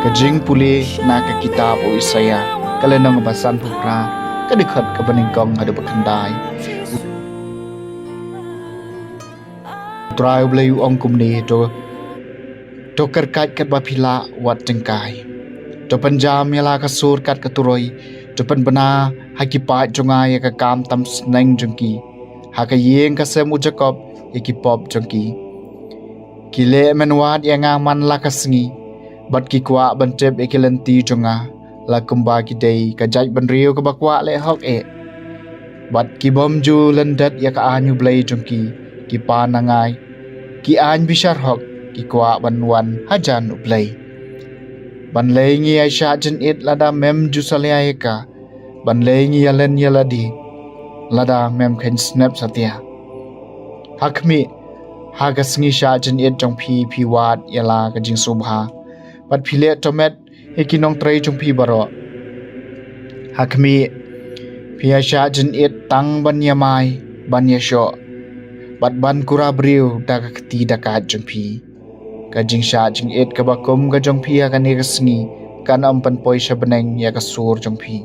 Kajing puli na ka kitab o Isaya kalenong basan pupra kadikhat ka baningkong ada bakandai trai blayu ong kumni to kerkat kat bapila wat jengkai to panjam yala ka sur kat katuroi to pan bana hakipa jongai ka kam tam sneng jengki hakayeng ka semu jakob ikipop jengki kile menwat yang man lakasngi bat ki kwa bantep ekilanti jonga la kumba ki dei ka jaj ban riu ka bakwa le hok e bat ki bom ju landat ya ka anyu blai jongki ki pa nangai ki an bishar hok ki kwa ban wan hajan blai ban lei ngi aisha jen it lada mem ju salia ka ban lei ngi yalen yaladi lada mem khen snap satya hakmi hagasngi sha jen it jong phi wat yala ka jing subha bat phile tomet ekinong trai jong phi baro hakmi phia sha jin it tang ban yamai ban yasho bat ban kura briu da ka ti da ka jong phi ka jing sha jing it ka bakum ka jong phi ka ne ka sngi kan am pan poi sha baneng ya ka sur jong phi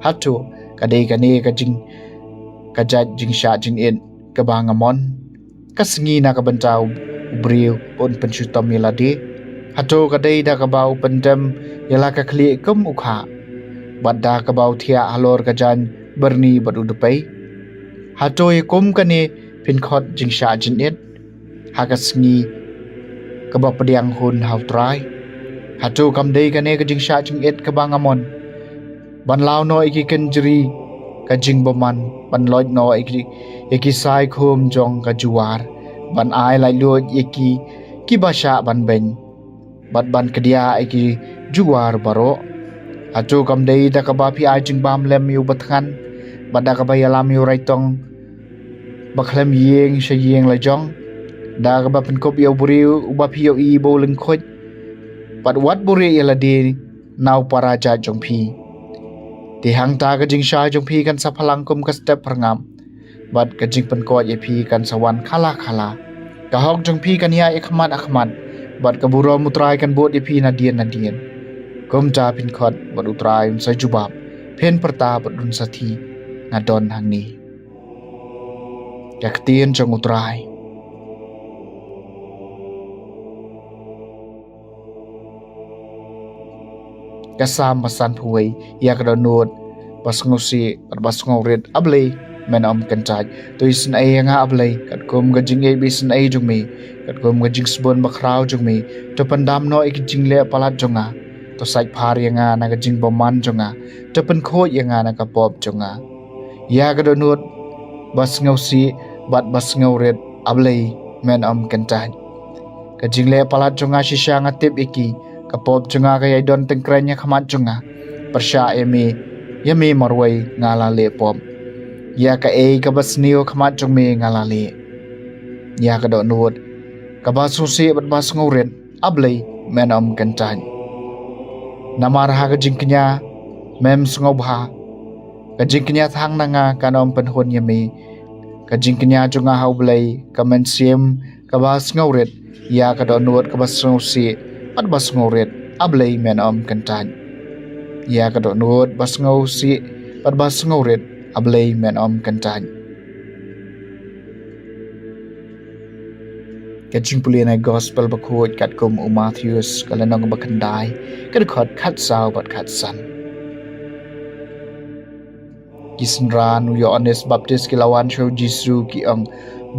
hatu ka dei ka ne ka jing ka ja jing sha jing it ka bangamon ka sngi na ka bantau briu pon pen chutam yaladi hatu kadai da kabau pendem yala ka khli kum ukha badda kabau thia halor ka jan berni badu dupai hatu ye kum kane pin khot jingsha jin it hagasngi kaba padiang hun hau trai hatu kam dei kane ka jingsha jing it ka bangamon ban lao no iki kenjri ka jing boman ban loj no iki sai khum jong ka juar ban ai lai lo iki ki basha ban ben bat ban kedia iki juar baro atu kam dei da ka ba phi ai jing bam lem yu bathan bada ka ba yalam yu raitong bakhlem yeng she yeng la jong da ka ba pen kop yu buri u ba phi yu i bo leng khoj bat wat buri yala di nau paraja jong phi ti hang ta ka jing sha jong phi kan sa phalang kum ka step prangam bat ka jing pen ko ye phi kan sawan khala ka hok jong phi kan ya akhmat bat kaburo mutrai kan bot ipi nadian kum ta pin khot bat utrai un sajubab pen perta bat dun sathi ngadon hangni yaktien jong utrai kasam pasan phuai yak donot pas ngosi pas ngawret ablei men om kanjaj to isin ai nga ablei kat kum ga jing e bisin ai jung mi kat kum ga jing sbon bakrau jung mi to pandam no ik jing le palat jonga to sai phar yanga na ga jing boman jonga to pan kho yanga na ka pop jonga ya ga donut bas ngausi bat bas ngawret ablei men om kanjaj ka jing le palat jonga shisha nga tip iki ka pop jonga ga yai don tengkranya khamat jonga persha yami marwai ngala le pop ya ka e ka bas niyo khamat jong me ngalali ya ka do nuot ka ba susi bat bas ngauret ablei men om kantan namar ha ka jingknya mem sngobha ka jingknya thang nanga kanom penhon yami ka jingknya jonga haublei ka men siem ka bas ngauret ya ka do nuot ka bas susi bat bas ngauret ablei men om kantan ya ka do nuot bas ngausi bat bas ngauret ablei men om kantan kaching pulina gospel bakhot kat kum Matthews kalanong bakandai kadkhot khat saw bat khat san kisnran yo honest baptist kilawan show jisu ki ang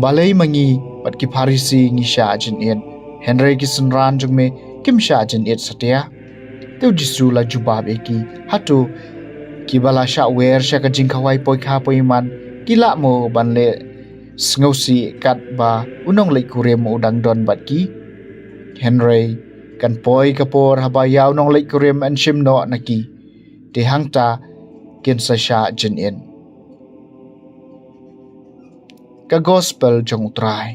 balai mangi bat ki pharisi ngi sha jin et henry kisnran jungme kim sha jin et satya tu jisu la jubab eki hatu kibala sha wer sha ka jing khawai poi kha poi man kila mo ban le sngosi kat ba unong le kurem udang don bat ki henry kan poi ka por haba yaw nong le kurem an shim no naki ti hangta kin sa sha jin in ka gospel jong utrai